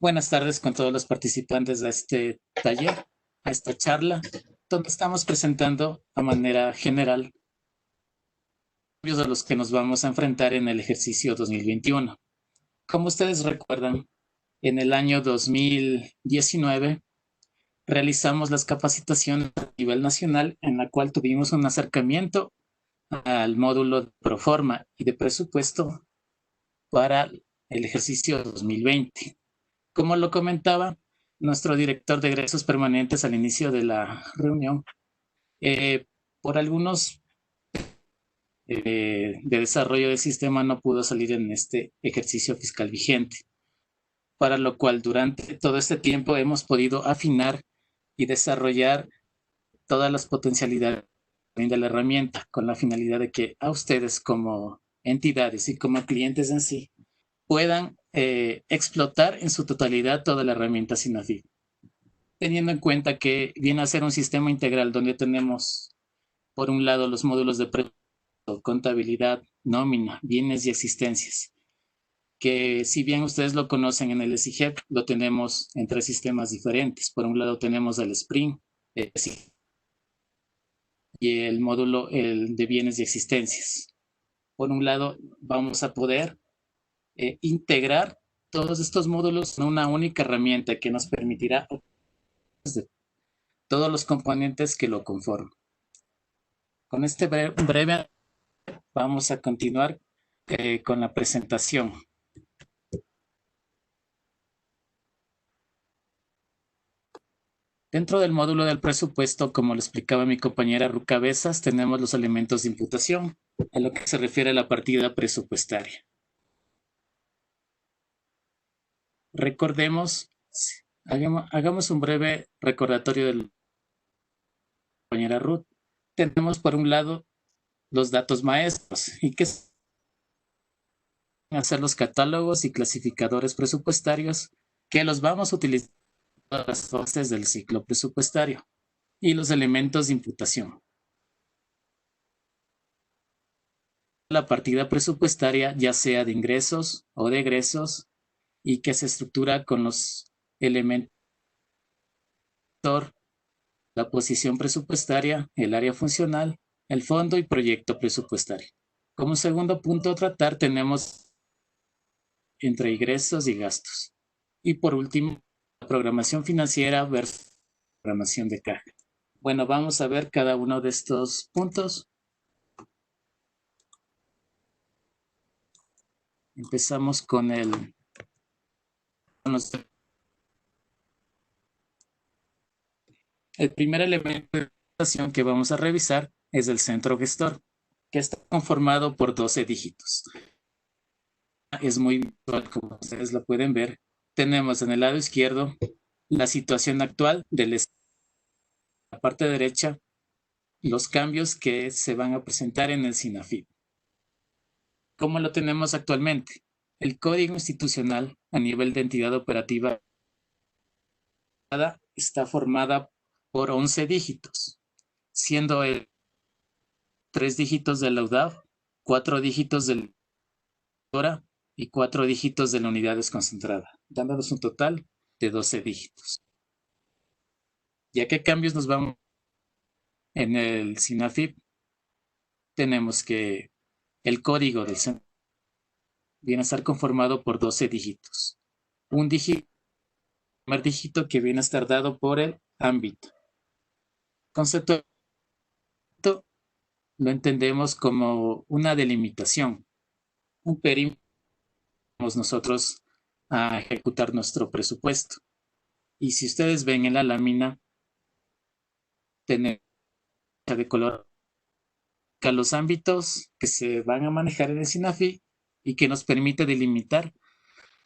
Buenas tardes con todos los participantes de este taller, a esta charla, donde estamos presentando a manera general los a los que nos vamos a enfrentar en el ejercicio 2021. Como ustedes recuerdan, en el año 2019 realizamos las capacitaciones a nivel nacional en la cual tuvimos un acercamiento al módulo de proforma y de presupuesto para el ejercicio 2020. Como lo comentaba nuestro director de egresos permanentes al inicio de la reunión, por algunos de desarrollo del sistema no pudo salir en este ejercicio fiscal vigente, para lo cual durante todo este tiempo hemos podido afinar y desarrollar todas las potencialidades de la herramienta con la finalidad de que a ustedes como entidades y como clientes en sí puedan explotar en su totalidad toda la herramienta SINAFIP, teniendo en cuenta que viene a ser un sistema integral donde tenemos, por un lado, los módulos de presupuesto, contabilidad, nómina, bienes y existencias, que si bien ustedes lo conocen en el SIGEP, lo tenemos en tres sistemas diferentes. Por un lado tenemos el SPRING y el módulo de bienes y existencias. Por un lado, vamos a poder integrar todos estos módulos en una única herramienta que nos permitirá todos los componentes que lo conforman. Con este breve vamos a continuar con la presentación. Dentro del módulo del presupuesto, como lo explicaba mi compañera Rucabezas, tenemos los elementos de imputación, a lo que se refiere a la partida presupuestaria. Recordemos, hagamos un breve recordatorio de la compañera Ruth. Tenemos por un lado los datos maestros y que hacer los catálogos y clasificadores presupuestarios que los vamos a utilizar en todas las fases del ciclo presupuestario y los elementos de imputación. La partida presupuestaria, ya sea de ingresos o de egresos, y que se estructura con los elementos: la posición presupuestaria, el área funcional, el fondo y proyecto presupuestario. Como segundo punto a tratar tenemos entre ingresos y gastos. Y por último, la programación financiera versus programación de caja. Bueno, vamos a ver cada uno de estos puntos. Empezamos con el primer elemento de presentación que vamos a revisar es el centro gestor, que está conformado por 12 dígitos. Es muy visual, como ustedes lo pueden ver. Tenemos en el lado izquierdo la situación actual del estado. En la parte derecha, los cambios que se van a presentar en el SINAFIP. ¿Cómo lo tenemos actualmente? El código institucional a nivel de entidad operativa está formada por 11 dígitos, siendo el 3 dígitos de la UDAF, 4 dígitos de la y 4 dígitos de la unidad desconcentrada, dándonos un total de 12 dígitos. ¿Y a qué cambios nos vamos? En el SINAFIP tenemos que el código del centro viene a estar conformado por 12 dígitos. Un dígito, el primer dígito que viene a estar dado por el ámbito. Concepto lo entendemos como una delimitación, un perímetro nosotros a ejecutar nuestro presupuesto. Y si ustedes ven en la lámina, tenemos de color los ámbitos que se van a manejar en el SINAFIP y que nos permite delimitar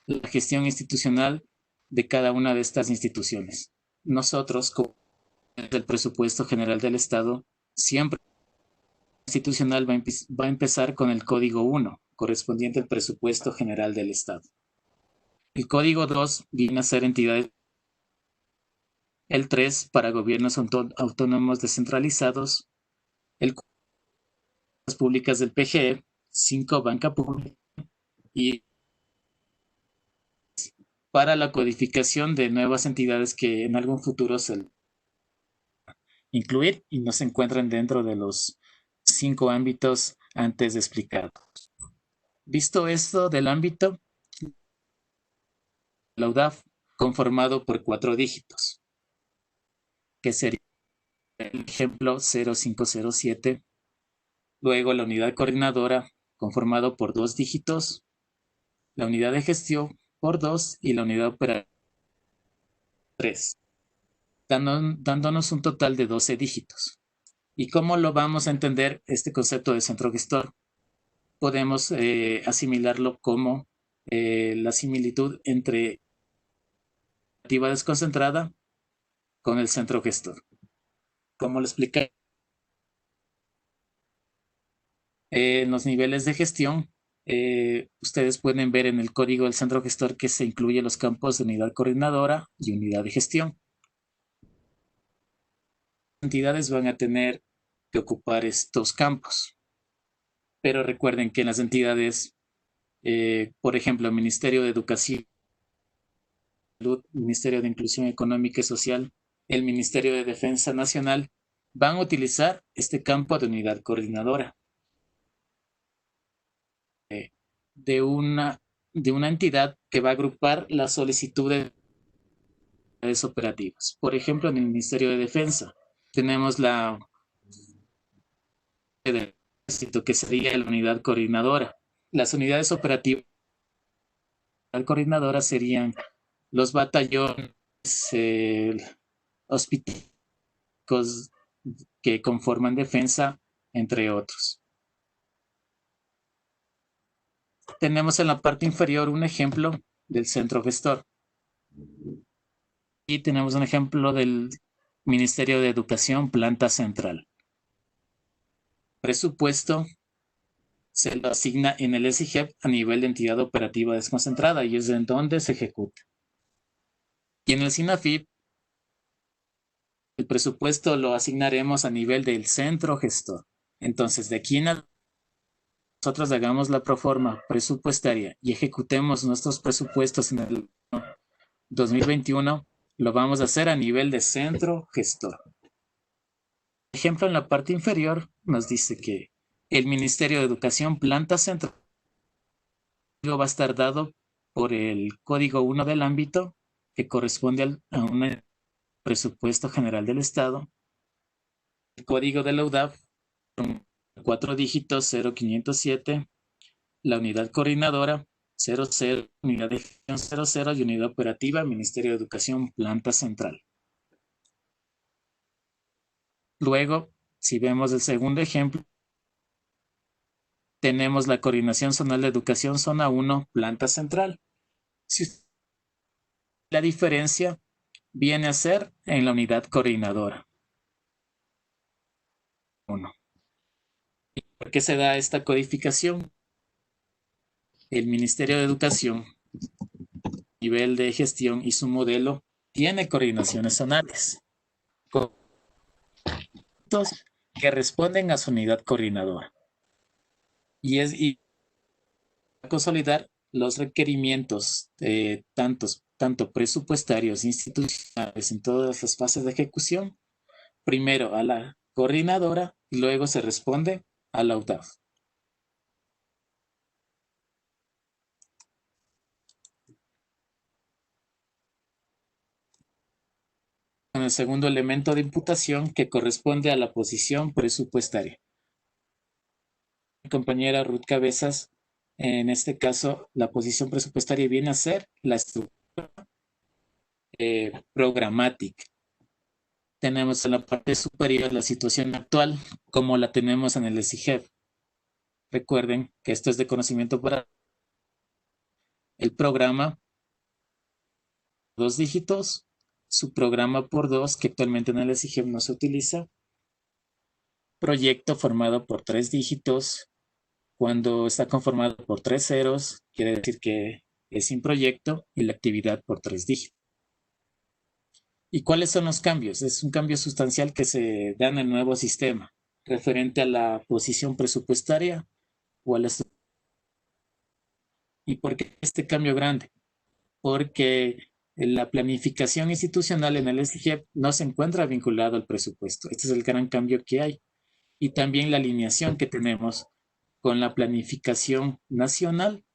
la gestión institucional de cada una de estas instituciones. Nosotros, como el presupuesto general del Estado, siempre institucional va a empezar con el código 1, correspondiente al presupuesto general del Estado. El código 2 viene a ser entidades. El 3 para gobiernos autónomos descentralizados. El 4 públicas del PGE. 5 banca pública. Y para la codificación de nuevas entidades que en algún futuro se incluir y no se encuentran dentro de los 5 ámbitos antes explicados. Visto esto del ámbito, la UDAF conformado por 4 dígitos, que sería el ejemplo 0507, luego la unidad coordinadora conformado por 2 dígitos, la unidad de gestión por 2 y la unidad operativa 3, dándonos un total de 12 dígitos. ¿Y cómo lo vamos a entender este concepto de centro gestor? Podemos asimilarlo como la similitud entre la operativa desconcentrada con el centro gestor. ¿Cómo lo expliqué? En los niveles de gestión, ustedes pueden ver en el código del centro gestor que se incluyen los campos de unidad coordinadora y unidad de gestión. Las entidades van a tener que ocupar estos campos. Pero recuerden que en las entidades, por ejemplo, el Ministerio de Educación, Salud, Ministerio de Inclusión Económica y Social, el Ministerio de Defensa Nacional, van a utilizar este campo de unidad coordinadora de una entidad que va a agrupar las solicitudes operativas. Por ejemplo, en el Ministerio de Defensa tenemos la del Ejército, que sería la unidad coordinadora. Las unidades operativas coordinadoras serían los batallones hospitalarios que conforman defensa, entre otros. Tenemos en la parte inferior un ejemplo del centro gestor. Y tenemos un ejemplo del Ministerio de Educación, planta central. Presupuesto se lo asigna en el SIGEP a nivel de entidad operativa desconcentrada y es en donde se ejecuta. Y en el SINAFIP, el presupuesto lo asignaremos a nivel del centro gestor. Entonces, de aquí en adelante, nosotros hagamos la proforma presupuestaria y ejecutemos nuestros presupuestos en el 2021, lo vamos a hacer a nivel de centro gestor. Por ejemplo, en la parte inferior nos dice que el Ministerio de Educación, planta central, va a estar dado por el código 1 del ámbito, que corresponde a un presupuesto general del Estado. El código de la UDAF, 4 dígitos 0507, la unidad coordinadora 00, unidad de gestión 00 y unidad operativa Ministerio de Educación, planta central. Luego, si vemos el segundo ejemplo, tenemos la Coordinación Zonal de Educación, zona 1, planta central. La diferencia viene a ser en la unidad coordinadora. 1. ¿Por qué se da esta codificación? El Ministerio de Educación, nivel de gestión y su modelo, tiene coordinaciones zonales que responden a su unidad coordinadora. Y consolidar los requerimientos tanto presupuestarios institucionales en todas las fases de ejecución, primero a la coordinadora y luego se responde a la UDAF. Con el segundo elemento de imputación que corresponde a la posición presupuestaria. Mi compañera Ruth Cabezas, en este caso, la posición presupuestaria viene a ser la estructura programática. Tenemos en la parte superior la situación actual, como la tenemos en el SIGEP. Recuerden que esto es de conocimiento para el programa 2 dígitos, su programa por 2, que actualmente en el SIGEP no se utiliza, proyecto formado por 3 dígitos. Cuando está conformado por 3 ceros, quiere decir que es sin proyecto, y la actividad por 3 dígitos. ¿Y cuáles son los cambios? Es un cambio sustancial que se da en el nuevo sistema, referente a la posición presupuestaria o a la estructura. ¿Y por qué este cambio grande? porque la planificación institucional en el SIGEP no se encuentra vinculado al presupuesto. Este es el gran cambio que hay. Y también la alineación que tenemos con la planificación nacional,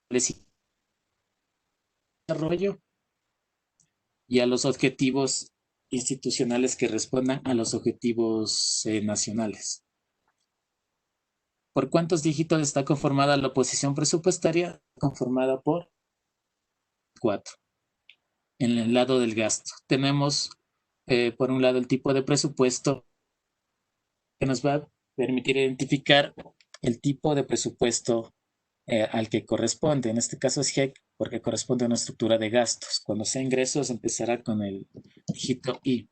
el desarrollo y a los objetivos institucionales que respondan a los objetivos nacionales. ¿Por cuántos dígitos está conformada la posición presupuestaria? Conformada por 4. En el lado del gasto tenemos, por un lado, el tipo de presupuesto que nos va a permitir identificar el tipo de presupuesto al que corresponde. En este caso es GEC porque corresponde a una estructura de gastos. Cuando sea ingresos empezará con el dígito I.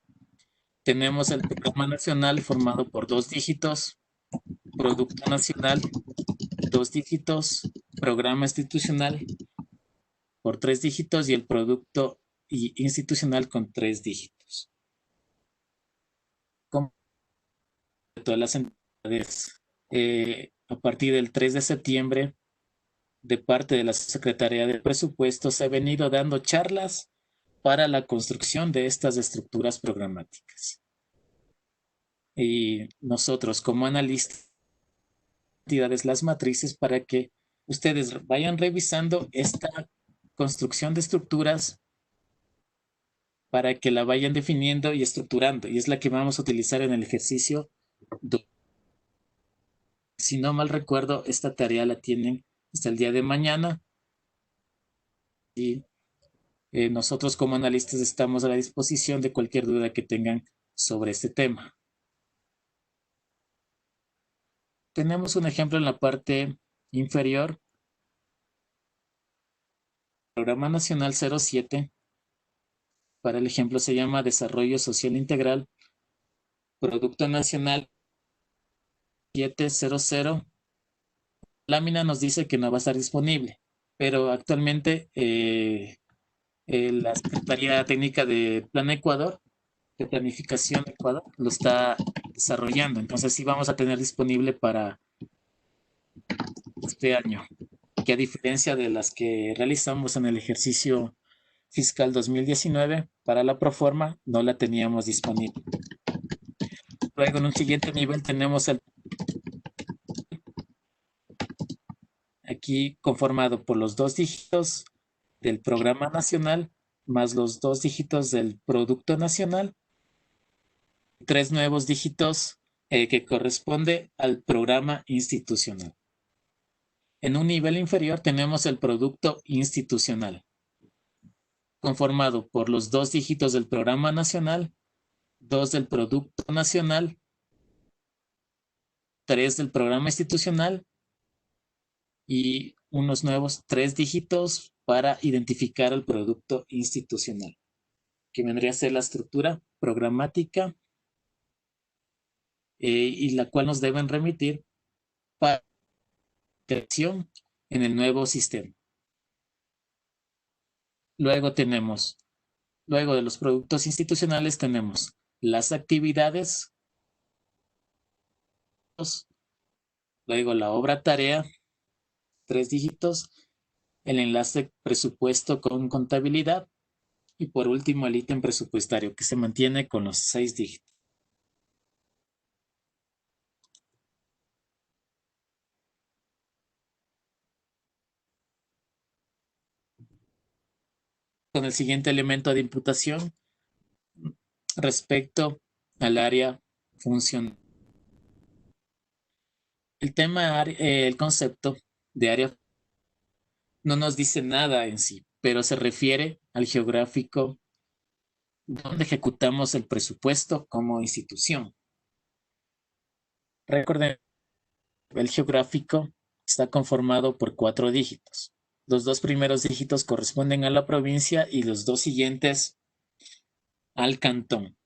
Tenemos el programa nacional formado por 2 dígitos, producto nacional 2 dígitos, programa institucional por 3 dígitos y el producto institucional con 3 dígitos. Como todas las entidades, a partir del 3 de septiembre, de parte de la Secretaría de Presupuestos, se ha venido dando charlas para la construcción de estas estructuras programáticas. Y nosotros, como analistas, entidades, las matrices, para que ustedes vayan revisando esta construcción de estructuras para que la vayan definiendo y estructurando. Y es la que vamos a utilizar en el ejercicio. Si no mal recuerdo, esta tarea la tienen hasta el día de mañana. Y nosotros como analistas estamos a la disposición de cualquier duda que tengan sobre este tema. Tenemos un ejemplo en la parte inferior. Programa Nacional 07. Para el ejemplo se llama Desarrollo Social Integral. Producto Nacional 700. Lámina nos dice que no va a estar disponible, pero actualmente la Secretaría Técnica de Plan Ecuador, de Planificación Ecuador, lo está desarrollando. Entonces sí vamos a tener disponible para este año, que a diferencia de las que realizamos en el ejercicio fiscal 2019, para la proforma no la teníamos disponible. Luego en un siguiente nivel tenemos aquí conformado por los 2 dígitos del programa nacional más los 2 dígitos del producto nacional, 3 nuevos dígitos que corresponde al programa institucional. En un nivel inferior tenemos el producto institucional, conformado por los 2 dígitos del programa nacional, 2 del producto nacional, 3 del programa institucional y unos nuevos 3 dígitos para identificar el producto institucional, que vendría a ser la estructura programática y la cual nos deben remitir para creación en el nuevo sistema. Luego de los productos institucionales tenemos las actividades, luego la obra tarea, 3 dígitos, el enlace presupuesto con contabilidad y por último el ítem presupuestario que se mantiene con los 6 dígitos. Con el siguiente elemento de imputación respecto al área funcional. El concepto de área no nos dice nada en sí, pero se refiere al geográfico donde ejecutamos el presupuesto como institución. Recuerden, el geográfico está conformado por 4 dígitos. Los 2 primeros dígitos corresponden a la provincia y los 2 siguientes al cantón.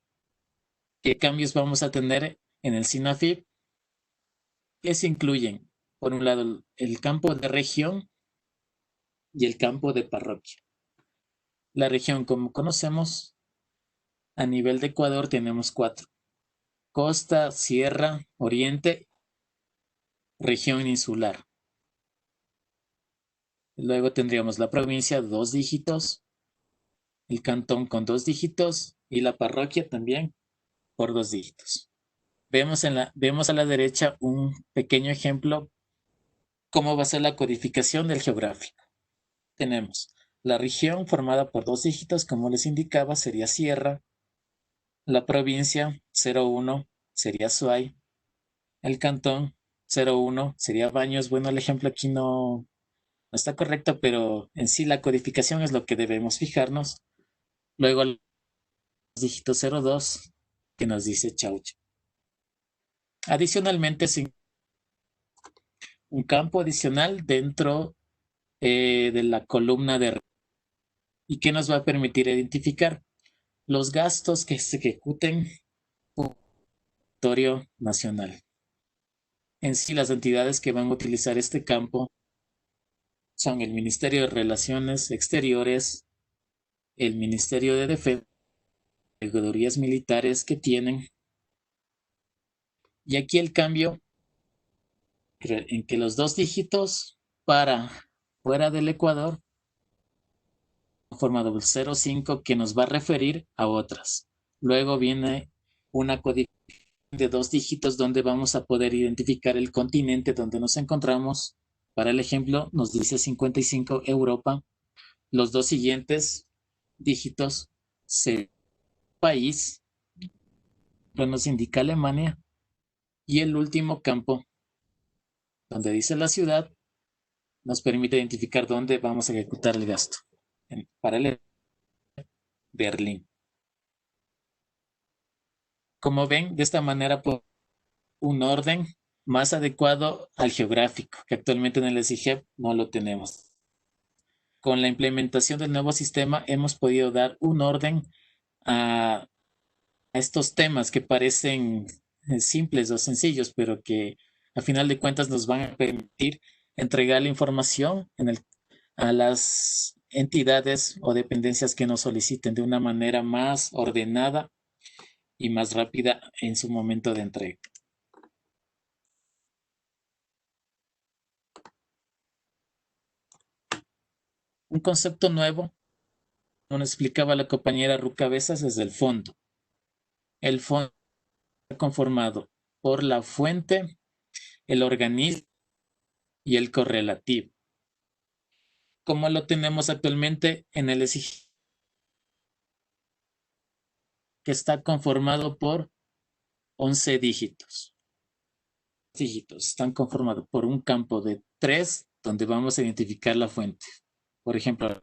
¿Qué cambios vamos a tener en el SINAFIP? Que se incluyen, por un lado, el campo de región y el campo de parroquia. La región, como conocemos, a nivel de Ecuador tenemos 4. Costa, sierra, oriente, región insular. Luego tendríamos la provincia, 2 dígitos, el cantón con 2 dígitos y la parroquia también por 2 dígitos. Vemos a la derecha un pequeño ejemplo cómo va a ser la codificación del geográfico. Tenemos la región formada por 2 dígitos, como les indicaba, sería Sierra. La provincia 01 sería Suay. El cantón 01 sería Baños. Bueno, el ejemplo aquí no está correcto, pero en sí la codificación es lo que debemos fijarnos. Luego el dígito 02 que nos dice Chaucha. Adicionalmente, un campo adicional dentro de la columna de y que nos va a permitir identificar los gastos que se ejecuten por el territorio nacional. En sí, las entidades que van a utilizar este campo son el Ministerio de Relaciones Exteriores, el Ministerio de Defensa, regidurías militares que tienen. Y aquí el cambio en que los 2 dígitos para fuera del Ecuador formado el 05 que nos va a referir a otras. Luego viene una codificación de 2 dígitos donde vamos a poder identificar el continente donde nos encontramos. Para el ejemplo, nos dice 55 Europa. Los 2 siguientes dígitos se país, nos indica Alemania. Y el último campo, donde dice la ciudad, nos permite identificar dónde vamos a ejecutar el gasto. Para el Berlín. Como ven, de esta manera un orden más adecuado al geográfico, que actualmente en el SIGEP no lo tenemos. Con la implementación del nuevo sistema hemos podido dar un orden a estos temas que parecen simples o sencillos, pero que a final de cuentas nos van a permitir entregar la información a las entidades o dependencias que nos soliciten de una manera más ordenada y más rápida en su momento de entrega. Un concepto nuevo, como nos explicaba la compañera Rucabezas, es el fondo. El fondo está conformado por la fuente, el organismo y el correlativo. Como lo tenemos actualmente en el SIG, que está conformado por 11 dígitos. Están conformados por un campo de 3, donde vamos a identificar la fuente. Por ejemplo,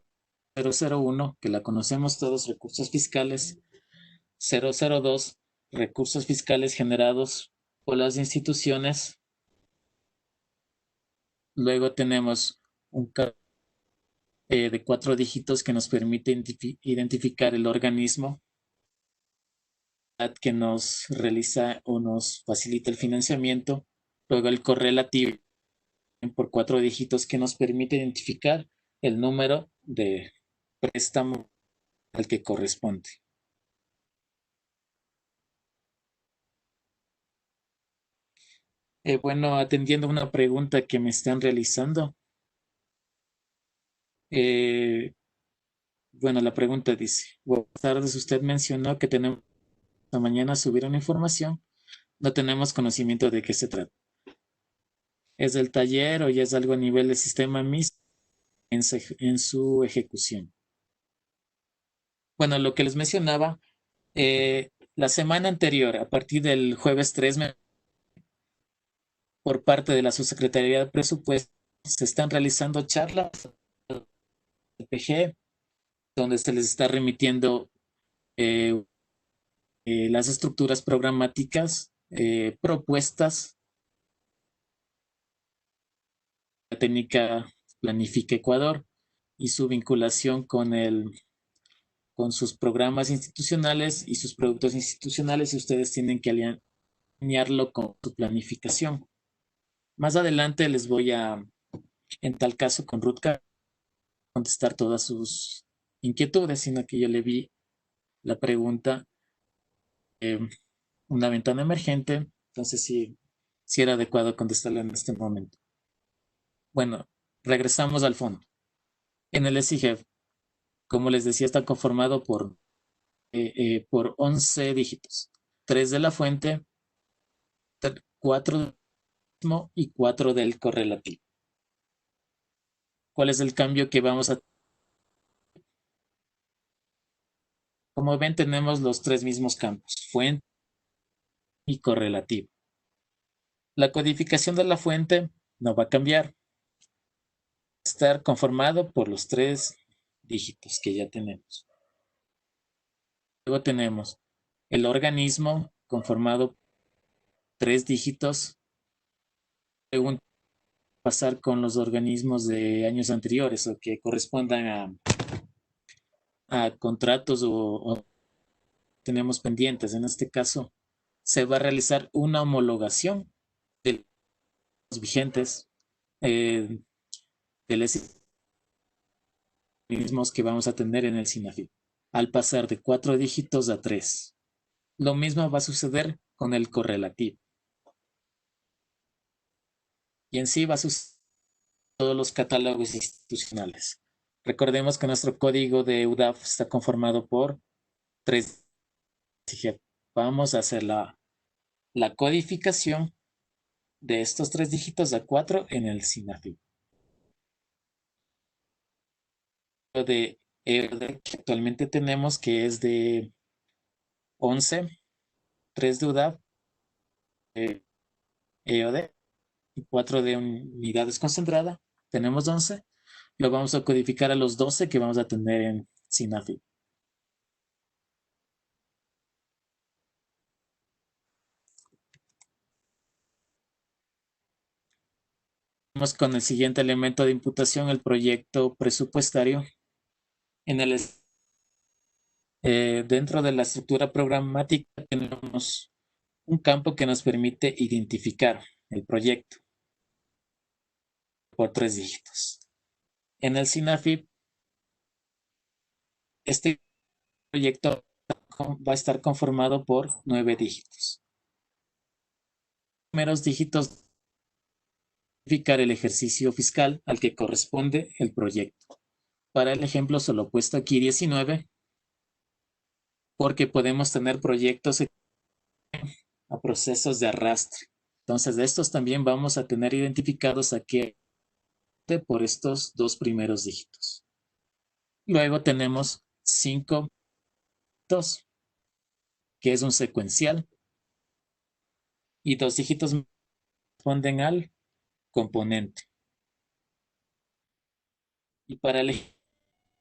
001, que la conocemos todos, recursos fiscales. 002, recursos fiscales generados por las instituciones. Luego tenemos un de 4 dígitos que nos permite identificar el organismo que nos realiza o nos facilita el financiamiento. Luego el correlativo por 4 dígitos que nos permite identificar el número de préstamo al que corresponde. Bueno, atendiendo una pregunta que me están realizando. Bueno, la pregunta dice, buenas tardes, usted mencionó que tenemos esta mañana subir una información, no tenemos conocimiento de qué se trata. ¿Es del taller o ya es algo a nivel del sistema MIS en su ejecución? Bueno, lo que les mencionaba, la semana anterior, a partir del jueves 3, por parte de la Subsecretaría de Presupuestos, se están realizando charlas de PG, donde se les está remitiendo las estructuras programáticas propuestas. La técnica Planifica Ecuador y su vinculación con sus programas institucionales y sus productos institucionales, y ustedes tienen que alinearlo con su planificación. Más adelante les voy a, en tal caso con Rutka, contestar todas sus inquietudes, sino que yo le vi la pregunta, una ventana emergente, entonces sí era adecuado contestarla en este momento. Bueno, regresamos al fondo. En el SIGEP, como les decía, está conformado por 11 dígitos. 3 de la fuente, 4 del mismo y 4 del correlativo. ¿Cuál es el cambio que vamos a? Como ven, tenemos los 3 mismos campos, fuente y correlativo. La codificación de la fuente no va a cambiar. Va a estar conformado por los 3 dígitos que ya tenemos. Luego tenemos el organismo conformado por 3 dígitos. Según pasar con los organismos de años anteriores o que correspondan a contratos o tenemos pendientes. En este caso, se va a realizar una homologación de los vigentes de los mismos que vamos a tener en el SINAFIP, al pasar de 4 dígitos a 3. Lo mismo va a suceder con el correlativo. Y en sí va a suceder con todos los catálogos institucionales. Recordemos que nuestro código de UDAF está conformado por 3. Vamos a hacer la codificación de estos 3 dígitos a 4 en el SINAFIP. De EOD que actualmente tenemos, que es de 11, 3 de UDAP, EOD y 4 de unidades concentrada. Tenemos 11. Lo vamos a codificar a los 12 que vamos a tener en SINAFIP. Vamos con el siguiente elemento de imputación, el proyecto presupuestario. En el dentro de la estructura programática tenemos un campo que nos permite identificar el proyecto por 3 dígitos. En el SINAFIP, este proyecto va a estar conformado por 9 dígitos. Los primeros dígitos identificar el ejercicio fiscal al que corresponde el proyecto. Para el ejemplo solo he puesto aquí 19, porque podemos tener proyectos a procesos de arrastre. Entonces, de estos también vamos a tener identificados aquí por estos 2 primeros dígitos. Luego tenemos 5 dígitos, que es un secuencial, y 2 dígitos corresponden al componente. Y para elegir,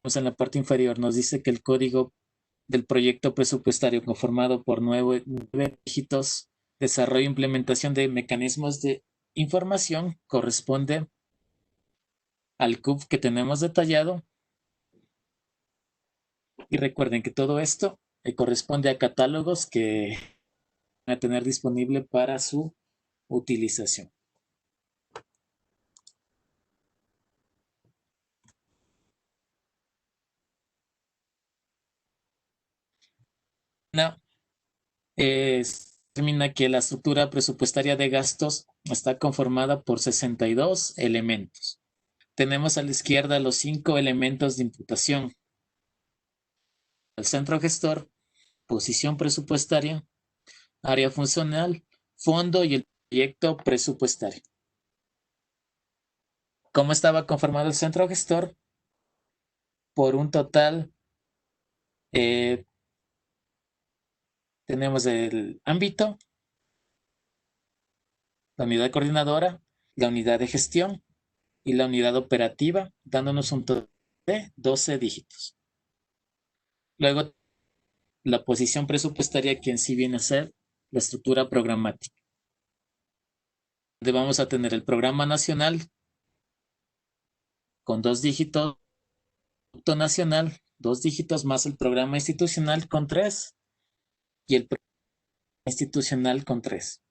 en la parte inferior nos dice que el código del proyecto presupuestario conformado por 9 dígitos, desarrollo e implementación de mecanismos de información, corresponde al CUF que tenemos detallado. Y recuerden que todo esto corresponde a catálogos que van a tener disponible para su utilización. Determina que la estructura presupuestaria de gastos está conformada por 62 elementos. Tenemos a la izquierda los 5 elementos de imputación. El centro gestor, posición presupuestaria, área funcional, fondo y el proyecto presupuestario. ¿Cómo estaba conformado el centro gestor? Por un total, tenemos el ámbito, la unidad coordinadora, la unidad de gestión y la unidad operativa, dándonos un total de 12 dígitos. Luego, la posición presupuestaria, que en sí viene a ser la estructura programática, donde vamos a tener el programa nacional con 2 dígitos, producto nacional, 2 dígitos más el programa institucional con 3 y el programa institucional con 3.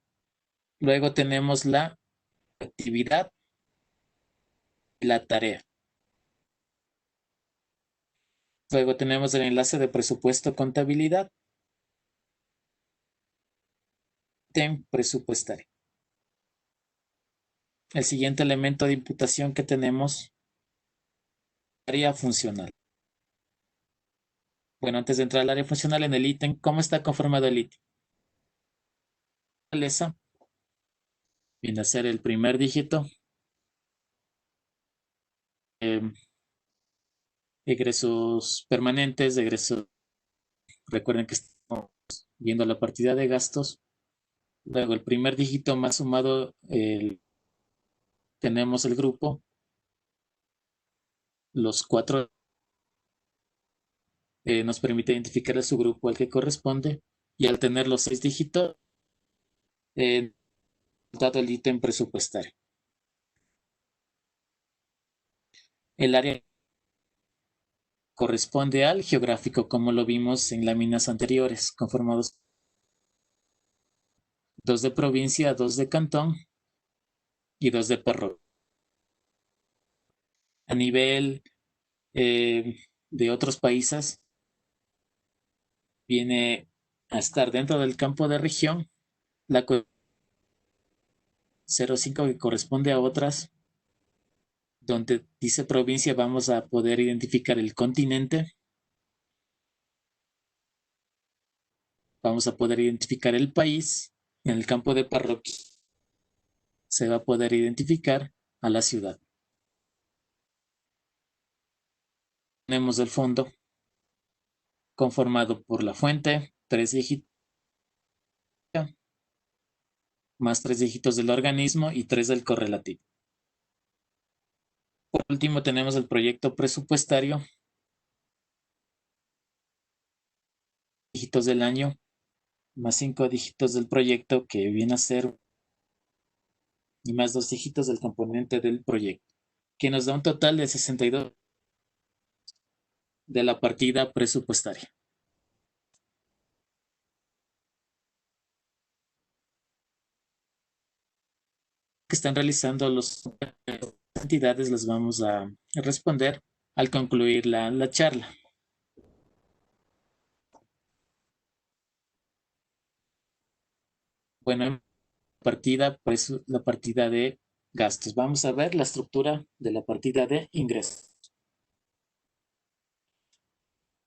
Luego tenemos la actividad y la tarea. Luego tenemos el enlace de presupuesto contabilidad, TEM presupuestario. El siguiente elemento de imputación que tenemos Área funcional. Bueno, antes de entrar al área funcional en el ítem, ¿cómo está conformado el ítem? Esa viene a ser el primer dígito. Egresos permanentes, egresos. Recuerden que estamos viendo la partida de gastos. Luego el primer dígito más sumado, tenemos el grupo. Los 4 nos permite identificar el subgrupo al que corresponde. Y al tener los 6 dígitos, dado el ítem presupuestario. El área corresponde al geográfico, como lo vimos en láminas anteriores, conformados 2 de provincia, 2 de cantón y 2 de parroquia. A nivel de otros países, viene a estar dentro del campo de región la 05 que corresponde a otras, donde dice provincia vamos a poder identificar el continente, vamos a poder identificar el país, en el campo de parroquia se va a poder identificar a la ciudad. Tenemos el fondo conformado por la fuente, 3 dígitos, más 3 dígitos del organismo y 3 del correlativo. Por último, tenemos el proyecto presupuestario, dígitos del año, más 5 dígitos del proyecto, que viene a ser, y más 2 dígitos del componente del proyecto, que nos da un total de 62 de la partida presupuestaria. Que están realizando las entidades las vamos a responder al concluir la charla. Bueno, la partida de gastos. Vamos a ver la estructura de la partida de ingresos.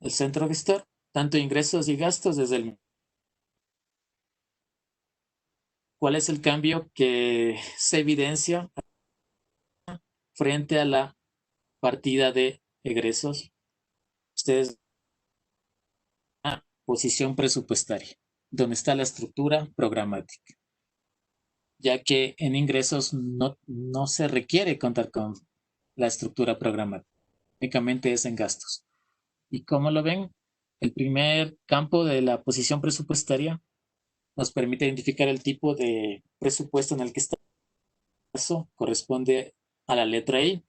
El centro gestor, tanto ingresos y gastos desde el... ¿Cuál es el cambio que se evidencia frente a la partida de egresos? Ustedes, la posición presupuestaria, donde está la estructura programática, ya que en ingresos no se requiere contar con la estructura programática, únicamente es en gastos. ¿Y cómo lo ven? El primer campo de la posición presupuestaria nos permite identificar el tipo de presupuesto en el que está. Eso corresponde a la letra I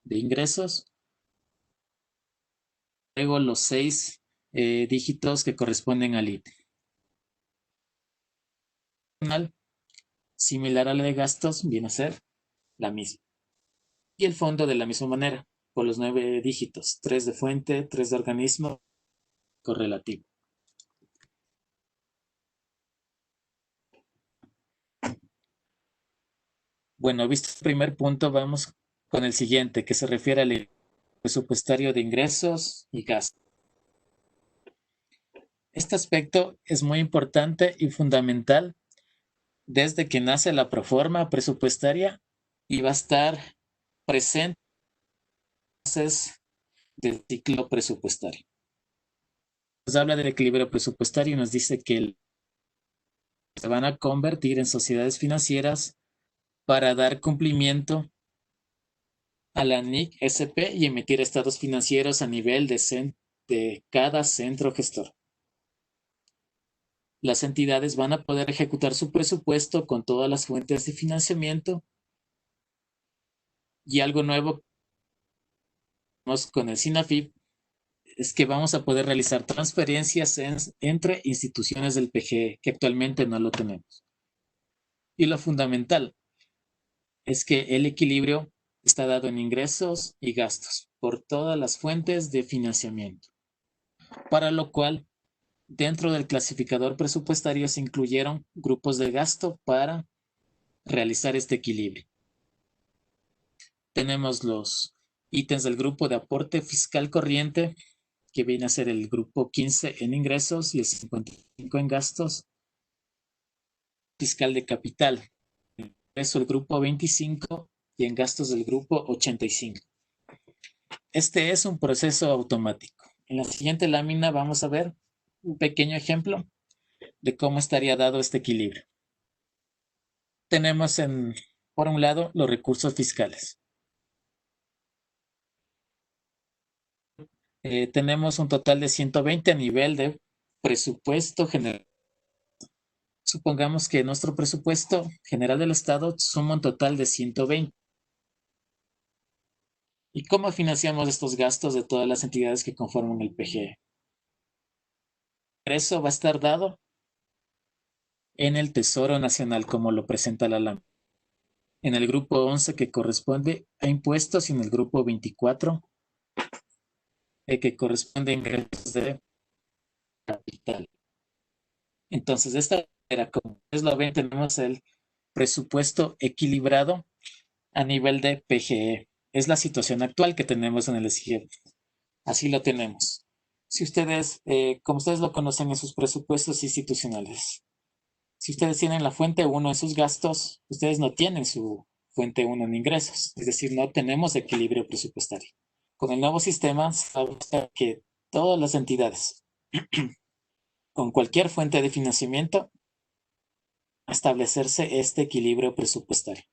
de ingresos. Luego los 6 dígitos que corresponden al ítem. Similar a la de gastos, viene a ser la misma. Y el fondo de la misma manera, por los 9 dígitos, 3 de fuente, 3 de organismo, correlativo. Bueno, visto el primer punto, vamos con el siguiente, que se refiere al presupuestario de ingresos y gastos. Este aspecto es muy importante y fundamental desde que nace la proforma presupuestaria y va a estar presente del ciclo presupuestario. Nos habla del equilibrio presupuestario y nos dice que se van a convertir en sociedades financieras para dar cumplimiento a la NIC SP y emitir estados financieros a nivel de cada centro gestor. Las entidades van a poder ejecutar su presupuesto con todas las fuentes de financiamiento. Y algo nuevo con el SINAFIP es que vamos a poder realizar transferencias entre instituciones del PGE, que actualmente no lo tenemos. Y lo fundamental es que el equilibrio está dado en ingresos y gastos por todas las fuentes de financiamiento, para lo cual dentro del clasificador presupuestario se incluyeron grupos de gasto para realizar este equilibrio. Tenemos los ítems del grupo de aporte fiscal corriente, que viene a ser el grupo 15 en ingresos y el 55 en gastos, fiscal de capital, eso el grupo 25 y en gastos del grupo 85. Este es un proceso automático. En la siguiente lámina vamos a ver un pequeño ejemplo de cómo estaría dado este equilibrio. Tenemos por un lado los recursos fiscales. Tenemos un total de 120 a nivel de presupuesto general. Supongamos que nuestro presupuesto general del Estado suma un total de 120. ¿Y cómo financiamos estos gastos de todas las entidades que conforman el PGE? Eso va a estar dado en el Tesoro Nacional, como lo presenta la lámina. En el grupo 11, que corresponde a impuestos, y en el grupo 24, que corresponde a ingresos de capital. Entonces, de esta manera, como ustedes lo ven, tenemos el presupuesto equilibrado a nivel de PGE. Es la situación actual que tenemos en el SIGEP. Así lo tenemos. Si ustedes, como ustedes lo conocen en sus presupuestos institucionales, si ustedes tienen la fuente 1 en sus gastos, ustedes no tienen su fuente 1 en ingresos. Es decir, no tenemos equilibrio presupuestario. Con el nuevo sistema, se va a buscar que todas las entidades con cualquier fuente de financiamiento establecerse este equilibrio presupuestario.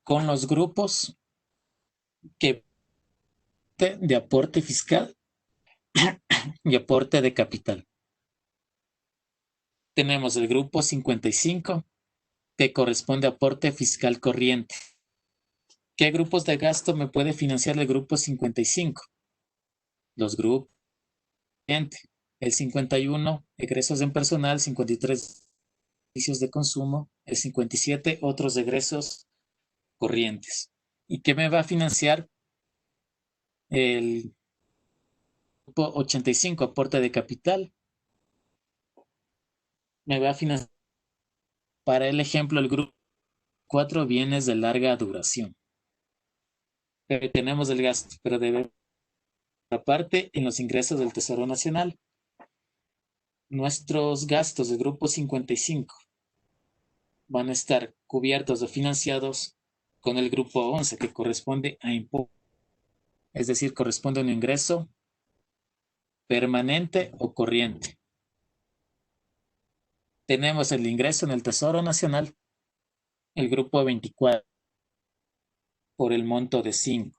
Con los grupos que de aporte fiscal y aporte de capital. Tenemos el grupo 55, que corresponde a aporte fiscal corriente. ¿Qué grupos de gasto me puede financiar el grupo 55? Los grupos corriente. El 51, egresos en personal, 53, servicios de consumo, el 57, otros egresos corrientes. ¿Y qué me va a financiar el grupo 85, aporte de capital? Me va a financiar, para el ejemplo, el grupo 4, bienes de larga duración. Tenemos el gasto, pero debe aparte en los ingresos del Tesoro Nacional. Nuestros gastos del grupo 55 van a estar cubiertos o financiados con el grupo 11, que corresponde a impuestos, es decir, corresponde a un ingreso permanente o corriente. Tenemos el ingreso en el Tesoro Nacional, el grupo 24, por el monto de 5,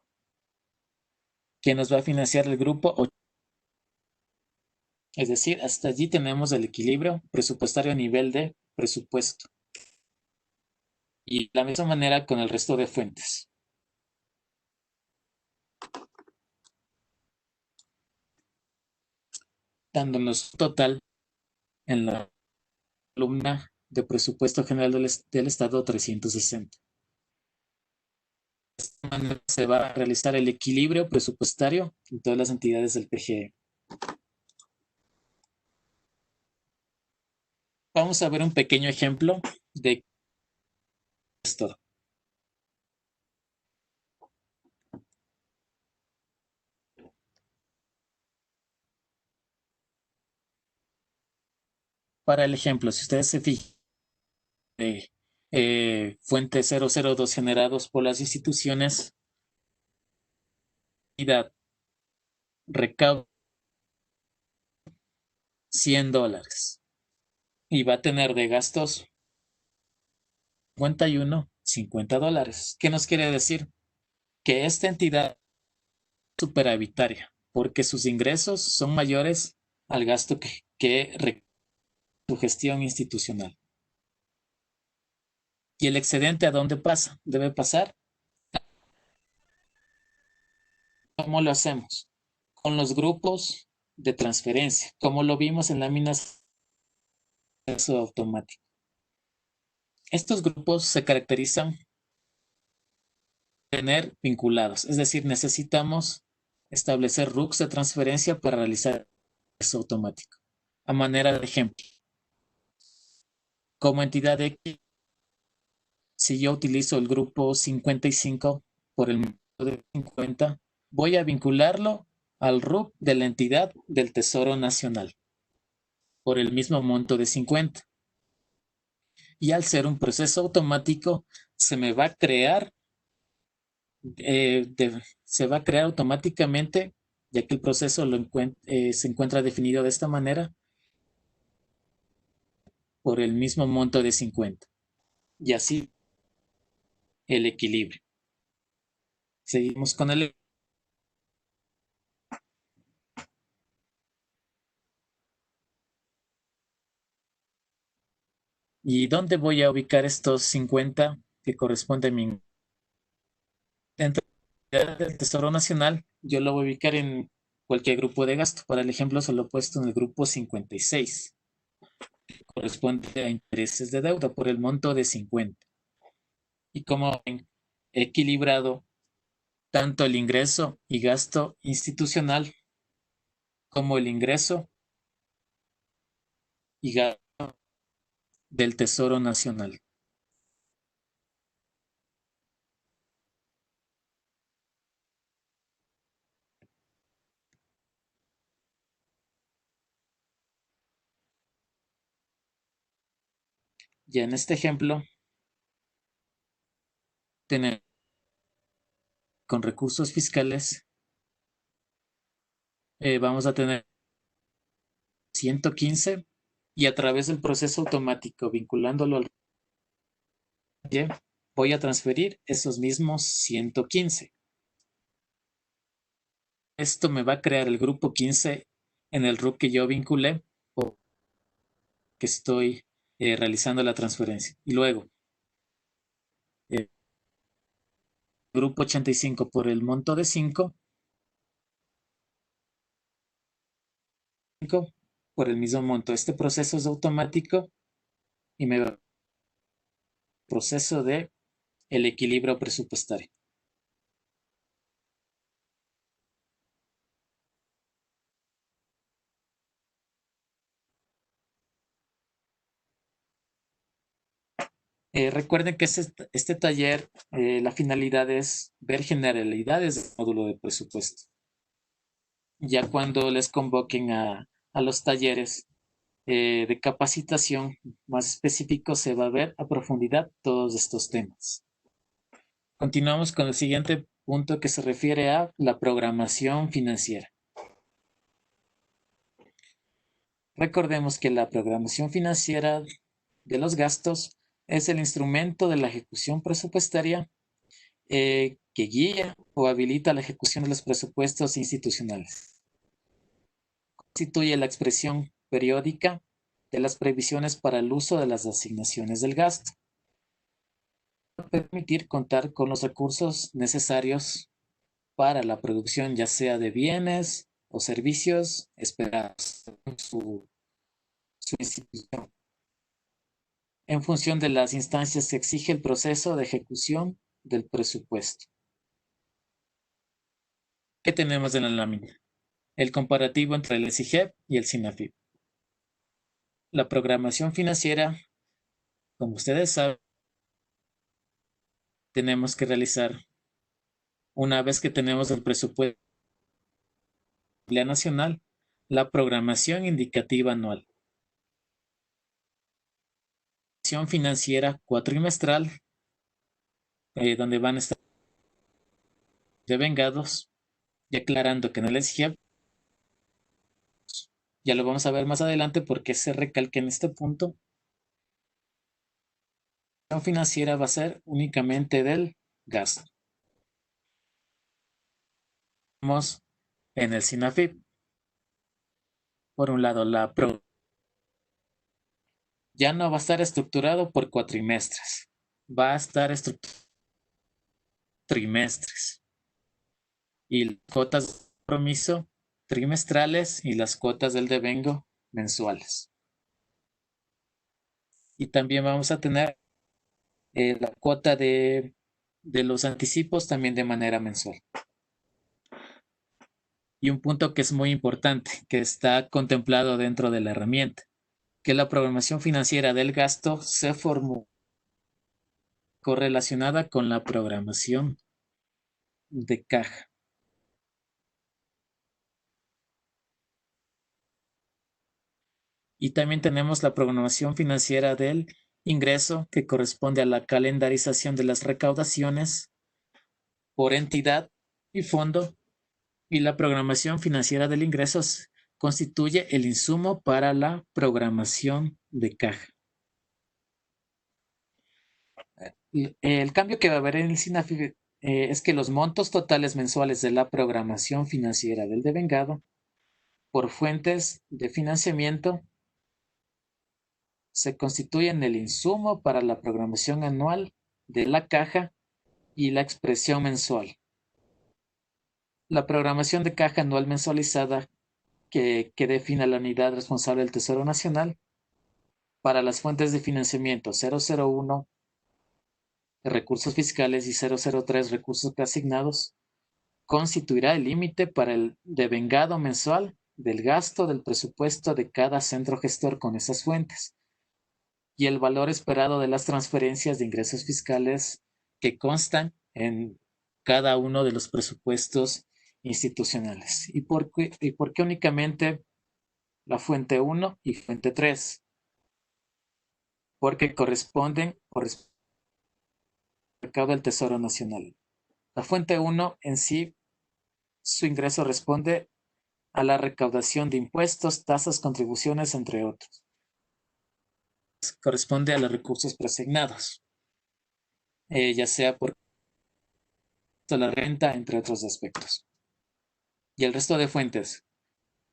que nos va a financiar el grupo 8. Es decir, hasta allí tenemos el equilibrio presupuestario a nivel de presupuesto. Y de la misma manera con el resto de fuentes. Dándonos total en la columna de presupuesto general del Estado 360. De esta manera se va a realizar el equilibrio presupuestario en todas las entidades del PGE. Vamos a ver un pequeño ejemplo de esto. Para el ejemplo, si ustedes se fijan, fuente 002 generados por las instituciones, recaudo $100 y va a tener de gastos 51, $50. ¿Qué nos quiere decir? Que esta entidad es superavitaria porque sus ingresos son mayores al gasto que su gestión institucional. ¿Y el excedente a dónde pasa? Debe pasar. ¿Cómo lo hacemos? Con los grupos de transferencia, como lo vimos en láminas de acceso automático. Estos grupos se caracterizan por tener vinculados, es decir, necesitamos establecer RUCs de transferencia para realizar eso automático. A manera de ejemplo, como entidad X si yo utilizo el grupo 55 por el monto de 50, voy a vincularlo al RUC de la entidad del Tesoro Nacional por el mismo monto de 50. Y al ser un proceso automático, se me va a crear, se va a crear automáticamente, ya que el proceso se encuentra definido de esta manera, por el mismo monto de 50. Y así el equilibrio. Seguimos con el... ¿Y dónde voy a ubicar estos 50 que corresponden a mi... Dentro del Tesoro Nacional, yo lo voy a ubicar en cualquier grupo de gasto. Para el ejemplo, solo he puesto en el grupo 56. Corresponde a intereses de deuda por el monto de 50. Y como he equilibrado tanto el ingreso y gasto institucional como el ingreso y gasto del Tesoro Nacional. Ya en este ejemplo, tenemos con recursos fiscales, vamos a tener 115 y a través del proceso automático vinculándolo al voy a transferir esos mismos 115. Esto me va a crear el grupo 15 en el RUC que yo vinculé o que estoy realizando la transferencia. Y luego, grupo 85 por el monto de 5 por el mismo monto. Este proceso es automático y me va a proceso de el equilibrio presupuestario. Recuerden que este taller, la finalidad es ver generalidades del módulo de presupuesto. Ya cuando les convoquen a los talleres de capacitación más específicos, se va a ver a profundidad todos estos temas. Continuamos con el siguiente punto que se refiere a la programación financiera. Recordemos que la programación financiera de los gastos es el instrumento de la ejecución presupuestaria que guía o habilita la ejecución de los presupuestos institucionales. Constituye la expresión periódica de las previsiones para el uso de las asignaciones del gasto. Para permitir contar con los recursos necesarios para la producción, ya sea de bienes o servicios esperados en su institución, en función de las instancias que exige el proceso de ejecución del presupuesto. ¿Qué tenemos en la lámina? El comparativo entre el SIGEP y el SINAFIP. La programación financiera, como ustedes saben, tenemos que realizar una vez que tenemos el presupuesto nacional, la programación indicativa anual. Financiera cuatrimestral, donde van a estar devengados, y aclarando que en el SIGEP, ya lo vamos a ver más adelante porque se recalca en este punto, la financiera va a ser únicamente del gasto. Vamos en el SINAFIP. Por un lado, ya no va a estar estructurado por cuatrimestres, va a estar estructurado trimestres. Y las cuotas de compromiso trimestrales y las cuotas del devengo mensuales. Y también vamos a tener la cuota de los anticipos también de manera mensual. Y un punto que es muy importante, que está contemplado dentro de la herramienta, que la programación financiera del gasto se formó correlacionada con la programación de caja. Y también tenemos la programación financiera del ingreso, que corresponde a la calendarización de las recaudaciones por entidad y fondo, y la programación financiera del ingreso constituye el insumo para la programación de caja. El cambio que va a haber en el SINAFI es que los montos totales mensuales de la programación financiera del devengado por fuentes de financiamiento se constituyen el insumo para la programación anual de la caja y la expresión mensual. La programación de caja anual mensualizada que define la unidad responsable del Tesoro Nacional para las fuentes de financiamiento 001 recursos fiscales y 003 recursos preasignados constituirá el límite para el devengado mensual del gasto del presupuesto de cada centro gestor con esas fuentes y el valor esperado de las transferencias de ingresos fiscales que constan en cada uno de los presupuestos institucionales. ¿Y por qué únicamente la fuente 1 y fuente 3? Porque corresponden al mercado del Tesoro Nacional. La fuente 1 en sí, su ingreso responde a la recaudación de impuestos, tasas, contribuciones, entre otros. Corresponde a los recursos preasignados, ya sea por la renta, entre otros aspectos. Y el resto de fuentes,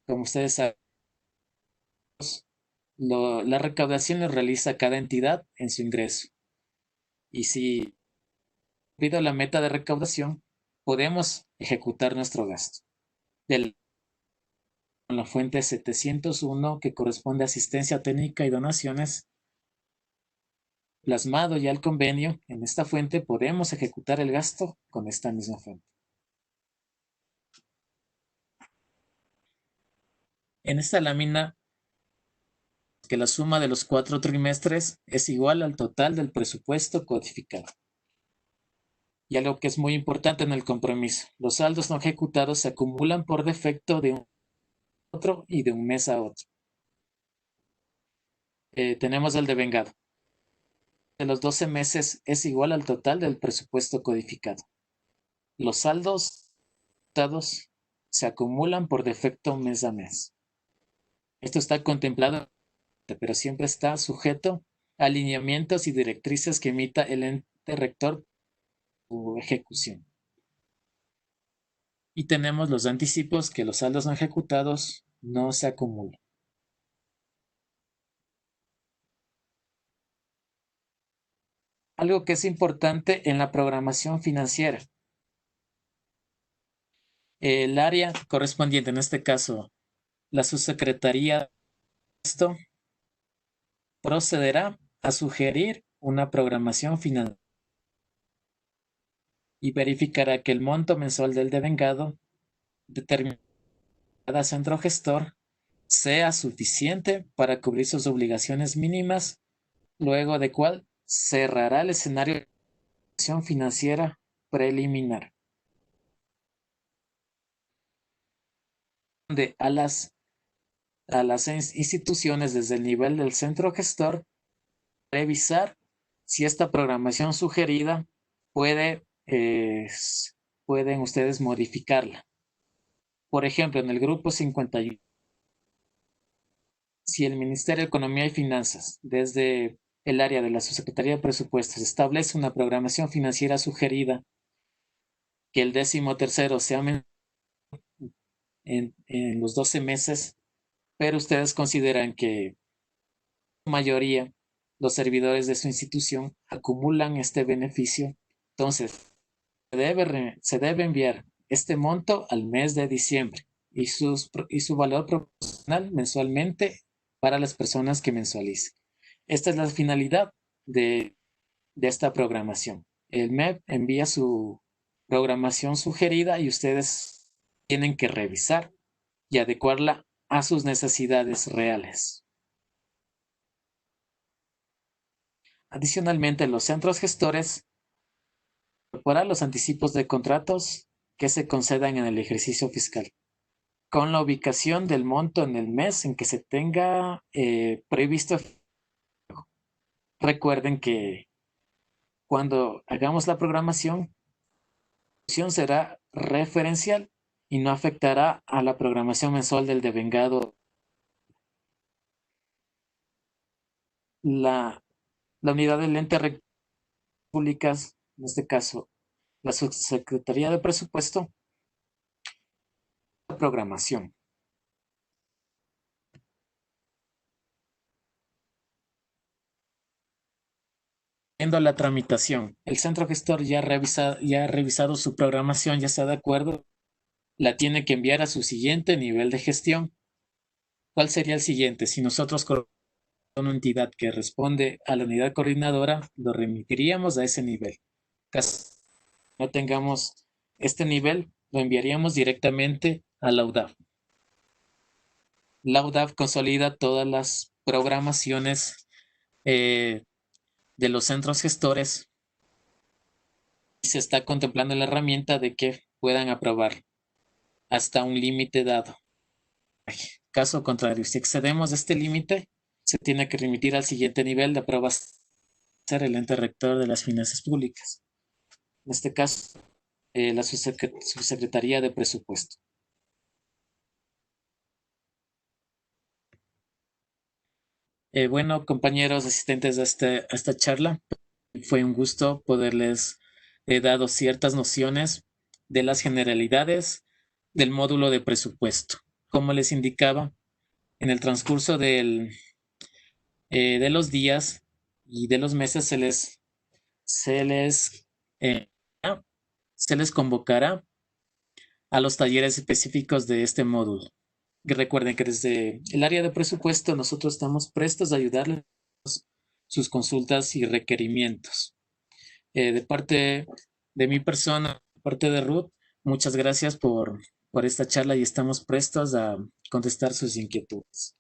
como ustedes saben, la recaudación lo realiza cada entidad en su ingreso. Y si pido la meta de recaudación, podemos ejecutar nuestro gasto. Con la fuente 701, que corresponde a asistencia técnica y donaciones, plasmado ya el convenio en esta fuente, podemos ejecutar el gasto con esta misma fuente. En esta lámina, que la suma de los 4 trimestres es igual al total del presupuesto codificado. Y algo que es muy importante en el compromiso, los saldos no ejecutados se acumulan por defecto de un a otro y de un mes a otro. Tenemos el devengado. De los 12 meses es igual al total del presupuesto codificado. Los saldos se acumulan por defecto mes a mes. Esto está contemplado, pero siempre está sujeto a alineamientos y directrices que emita el ente rector o ejecución. Y tenemos los anticipos, que los saldos no ejecutados no se acumulan. Algo que es importante en la programación financiera. El área correspondiente, en este caso, la subsecretaría de esto, procederá a sugerir una programación financiera y verificará que el monto mensual del devengado determinado por cada centro gestor sea suficiente para cubrir sus obligaciones mínimas, luego de cual cerrará el escenario de acción financiera preliminar. Donde a las instituciones desde el nivel del centro gestor revisar si esta programación sugerida pueden ustedes modificarla. Por ejemplo, en el grupo 51, si el Ministerio de Economía y Finanzas, desde el área de la Subsecretaría de Presupuestos, establece una programación financiera sugerida, que el 13º sea en los 12 meses, pero ustedes consideran que la mayoría, los servidores de su institución, acumulan este beneficio, entonces se debe enviar este monto al mes de diciembre y su valor proporcional mensualmente para las personas que mensualicen. Esta es la finalidad de esta programación. El MEP envía su programación sugerida y ustedes tienen que revisar y adecuarla a sus necesidades reales. Adicionalmente, los centros gestores incorporan los anticipos de contratos que se concedan en el ejercicio fiscal, con la ubicación del monto en el mes en que se tenga previsto. Recuerden que cuando hagamos la programación será referencial y no afectará a la programación mensual del devengado. La unidad del ente públicas, en este caso, la Subsecretaría de Presupuesto, la programación. Viendo la tramitación, el centro gestor ya ha revisado su programación, ya está de acuerdo, la tiene que enviar a su siguiente nivel de gestión. ¿Cuál sería el siguiente? Si nosotros con una entidad que responde a la unidad coordinadora, lo remitiríamos a ese nivel. Caso no tengamos este nivel, lo enviaríamos directamente a la UDAF. La UDAF consolida todas las programaciones de los centros gestores y se está contemplando la herramienta de que puedan aprobar hasta un límite dado. Caso contrario, si excedemos este límite, se tiene que remitir al siguiente nivel de aprobación, ser el ente rector de las finanzas públicas. En este caso, la Subsecretaría de Presupuesto. Bueno, compañeros asistentes a esta charla, fue un gusto poderles dado ciertas nociones de las generalidades del módulo de presupuesto. Como les indicaba, en el transcurso de los días y de los meses se les convocará a los talleres específicos de este módulo. Y recuerden que desde el área de presupuesto nosotros estamos prestos a ayudarles sus consultas y requerimientos. De parte de mi persona, de parte de Ruth, muchas gracias por esta charla y estamos prestos a contestar sus inquietudes.